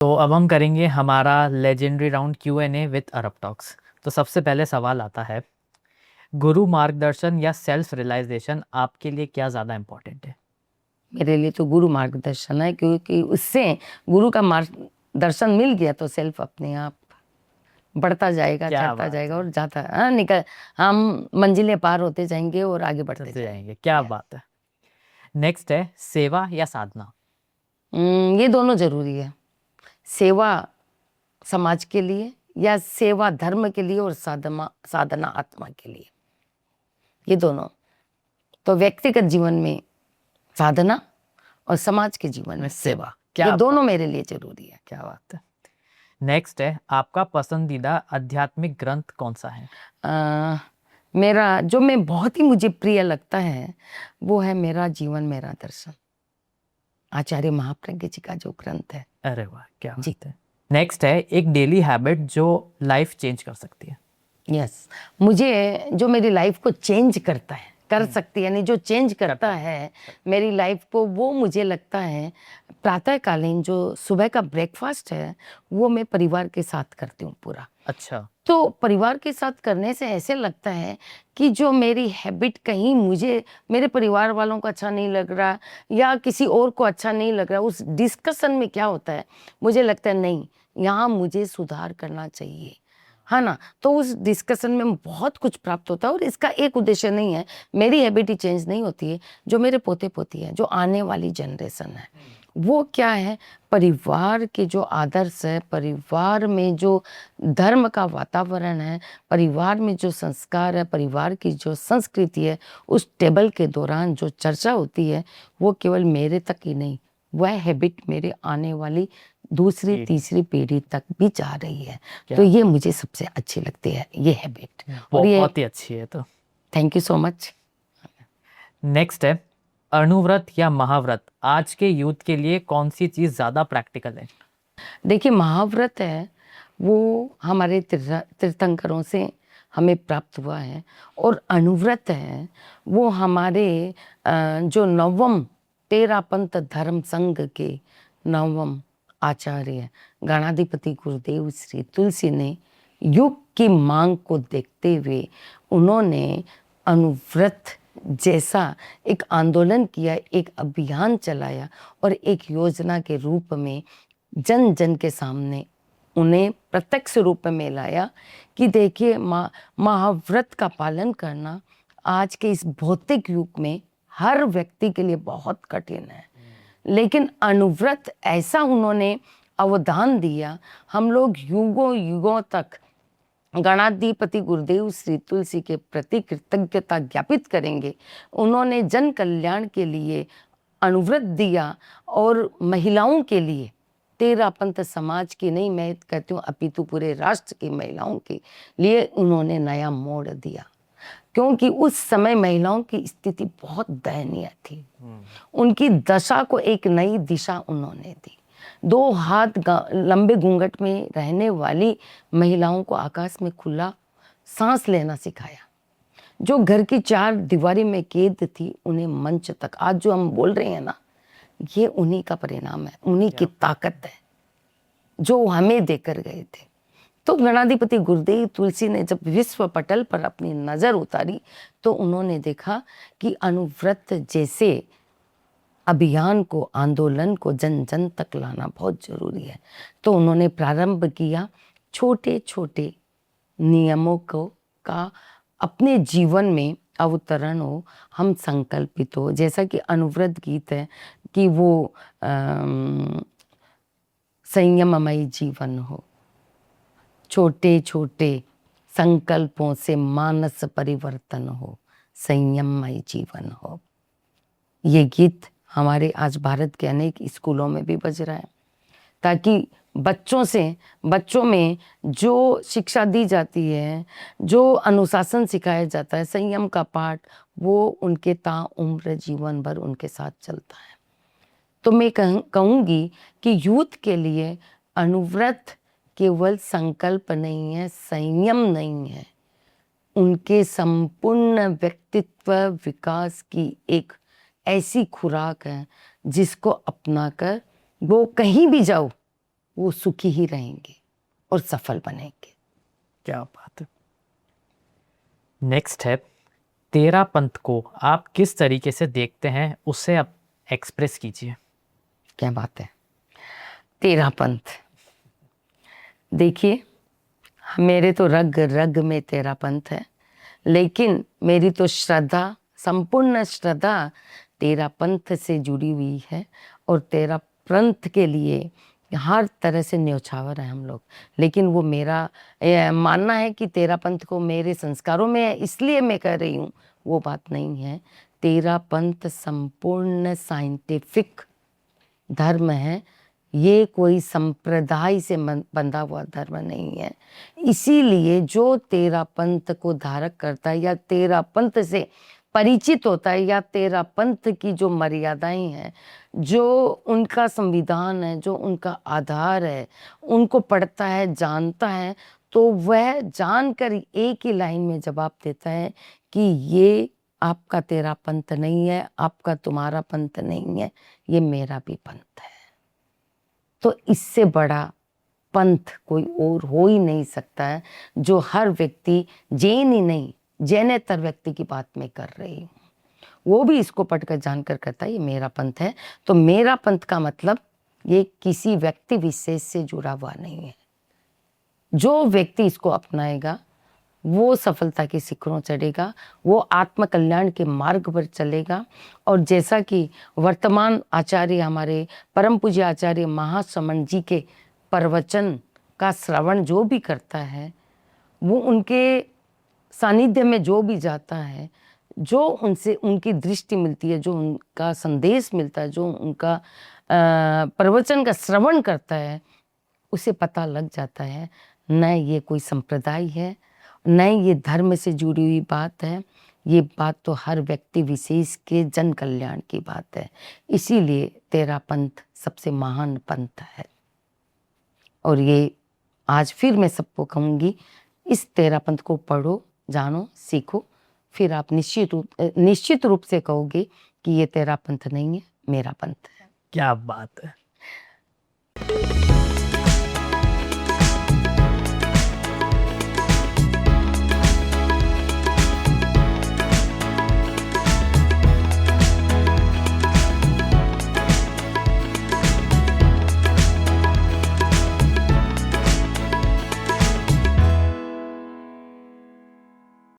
तो अब हम करेंगे हमारा legendary round Q&A with Arab talks. तो सबसे पहले सवाल आता है, गुरु मार्गदर्शन या सेल्फ रियलाइजेशन आपके लिए क्या ज़्यादा इम्पोर्टेंट है? मेरे लिए तो गुरु मार्गदर्शन है, क्योंकि उससे गुरु का मार्गदर्शन मिल गया तो सेल्फ अपने आप बढ़ता जाएगा, क्या चढ़ता बात जाएगा है, और जाता हम मंजिलें पार होते जाएंगे और आगे बढ़ते चलते जाएंगे। जाएंगे। क्या बात है। नेक्स्ट है सेवा या साधना? ये दोनों जरूरी है। सेवा समाज के लिए या सेवा धर्म के लिए और साधना साधना आत्मा के लिए, ये दोनों। तो व्यक्तिगत जीवन में साधना और समाज के जीवन में सेवा, क्या ये बात दोनों मेरे लिए जरूरी है। क्या बात है। नेक्स्ट है आपका पसंदीदा आध्यात्मिक ग्रंथ कौन सा है? मेरा जो मैं बहुत ही मुझे प्रिय लगता है वो है मेरा जीवन मेरा दर्शन, आचार्य महाप्रज्ञ जी का जो ग्रंथ है। अरे वाह, क्या जी। बात है। नेक्स्ट है एक डेली हैबिट जो लाइफ चेंज कर सकती है। यस, मुझे जो मेरी लाइफ को चेंज करता है, कर सकती है, यानी जो चेंज करता है मेरी लाइफ को, वो मुझे लगता है प्रातःकालीन जो सुबह का ब्रेकफास्ट है वो मैं परिवार के साथ करती हूँ पूरा। अच्छा। तो परिवार के साथ करने से ऐसे लगता है कि जो मेरी हैबिट कहीं मुझे मेरे परिवार वालों को अच्छा नहीं लग रहा या किसी और को अच्छा नहीं लग रहा, उस डिस्कशन में क्या होता है, मुझे लगता है नहीं, यहाँ मुझे सुधार करना चाहिए, है ना। तो उस डिस्कशन में बहुत कुछ प्राप्त होता है और इसका एक उद्देश्य नहीं है, मेरी हैबिट ही चेंज नहीं होती है, जो मेरे पोते पोती है, जो आने वाली जनरेशन है, वो क्या है, परिवार के जो आदर्श है, परिवार में जो धर्म का वातावरण है, परिवार में जो संस्कार है, परिवार की जो संस्कृति है, उस टेबल के दौरान जो चर्चा होती है वो केवल मेरे तक ही नहीं, वह हैबिट मेरे आने वाली दूसरी तीसरी पीढ़ी तक भी जा रही है। तो ये मुझे सबसे अच्छी लगती है, ये हैबिट। और ये बहुत ही अच्छी है। तो thank you so much. Next है अणुव्रत या महाव्रत, आज के यूथ के लिए कौन सी चीज ज्यादा प्रैक्टिकल है? देखिए, महाव्रत है वो हमारे तीर्थंकरों से हमें प्राप्त हुआ है, और अनुव्रत है वो हमारे जो नवम तेरापंथ धर्म संघ के नवम आचार्य गणाधिपति गुरुदेव श्री तुलसी ने युग की मांग को देखते हुए उन्होंने अनुव्रत जैसा एक आंदोलन किया, एक अभियान चलाया और एक योजना के रूप में जन जन के सामने उन्हें प्रत्यक्ष रूप में लाया कि देखिए, महाव्रत का पालन करना आज के इस भौतिक युग में हर व्यक्ति के लिए बहुत कठिन है, लेकिन अनुव्रत ऐसा उन्होंने अवदान दिया, हम लोग युगों युगों तक गणाधिपति गुरुदेव श्री तुलसी के प्रति कृतज्ञता ज्ञापित करेंगे। उन्होंने जन कल्याण के लिए अनुव्रत दिया और महिलाओं के लिए, तेरापंथ समाज की नहीं, मैं कहती हूँ अपितु पूरे राष्ट्र की महिलाओं के लिए उन्होंने नया मोड़ दिया, क्योंकि उस समय महिलाओं की स्थिति बहुत दयनीय थी। उनकी दशा को एक नई दिशा उन्होंने दी। 2 हाथ लंबे घूंघट में रहने वाली महिलाओं को आकाश में खुला सांस लेना सिखाया। जो घर की 4 दीवारी में कैद थी उन्हें मंच तक, आज जो हम बोल रहे हैं ना, ये उन्हीं का परिणाम है, उन्हीं की ताकत है जो हमें देकर गए थे। तो गणाधिपति गुरुदेव तुलसी ने जब विश्व पटल पर अपनी नजर उतारी तो उन्होंने देखा कि अनुव्रत जैसे अभियान को, आंदोलन को जन जन तक लाना बहुत जरूरी है। तो उन्होंने प्रारंभ किया छोटे छोटे नियमों को का अपने जीवन में अवतरण हो, हम संकल्पित हो, जैसा कि अनुव्रत गीत है कि वो संयममय जीवन हो, छोटे छोटे संकल्पों से मानस परिवर्तन हो, संयममय जीवन हो। ये गीत हमारे आज भारत के अनेक स्कूलों में भी बज रहा है, ताकि बच्चों में जो शिक्षा दी जाती है, जो अनुशासन सिखाया जाता है, संयम का पाठ, वो उनके ताउम्र जीवन भर उनके साथ चलता है। तो मैं कहूँगी कि यूथ के लिए अनुव्रत केवल संकल्प नहीं है, संयम नहीं है, उनके संपूर्ण व्यक्तित्व विकास की एक ऐसी खुराक है जिसको अपनाकर वो कहीं भी जाओ वो सुखी ही रहेंगे और सफल बनेंगे। क्या बात है। नेक्स्ट है, तेरा पंथ को आप किस तरीके से देखते हैं, उसे आप एक्सप्रेस कीजिए। क्या बात है। तेरा पंथ, देखिए मेरे तो रग रग में तेरा पंथ है, लेकिन मेरी तो श्रद्धा, संपूर्ण श्रद्धा तेरा पंथ से जुड़ी हुई है। और तेरा पंथ के लिए हर तरह से न्योछावर है हम लोग। लेकिन वो मेरा मानना है कि तेरा पंथ को मेरे संस्कारों में है इसलिए मैं कर रही हूँ, वो बात नहीं है। तेरा पंथ संपूर्ण साइंटिफिक धर्म है, ये कोई संप्रदाय से बंधा हुआ धर्म नहीं है। इसीलिए जो तेरा पंथ को धारक करता है या तेरा पंथ से परिचित होता है या तेरा पंथ की जो मर्यादाएं हैं, जो उनका संविधान है, जो उनका आधार है, उनको पढ़ता है, जानता है, तो वह जानकर एक ही लाइन में जवाब देता है कि ये आपका तेरा पंथ नहीं है, आपका तुम्हारा पंथ नहीं है, ये मेरा भी पंथ है। तो इससे बड़ा पंथ कोई और हो ही नहीं सकता है, जो हर व्यक्ति, जैन ही नहीं जैनेतर व्यक्ति की बात में कर रही हूँ, वो भी इसको पढ़कर जानकर करता है ये मेरा पंथ है। तो मेरा पंथ का मतलब ये किसी व्यक्ति विशेष से जुड़ा हुआ नहीं है। जो व्यक्ति इसको अपनाएगा वो सफलता के शिखरों चढ़ेगा, वो आत्म कल्याण के मार्ग पर चलेगा। और जैसा कि वर्तमान आचार्य हमारे परम पूज्य आचार्य महासमण जी के प्रवचन का श्रवण जो भी करता है, वो उनके सानिध्य में जो भी जाता है, जो उनसे उनकी दृष्टि मिलती है, जो उनका संदेश मिलता है, जो उनका प्रवचन का श्रवण करता है, उसे पता लग जाता है न ये कोई संप्रदाय है, न ये धर्म से जुड़ी हुई बात है, ये बात तो हर व्यक्ति विशेष के जन कल्याण की बात है। इसीलिए तेरा पंथ सबसे महान पंथ है। और ये आज फिर मैं सबको कहूँगी, इस तेरा पंथ को पढ़ो, जानो, सीखो, फिर आप निश्चित रूप से कहोगे कि ये तेरा पंथ नहीं है, मेरा पंथ है। क्या बात है।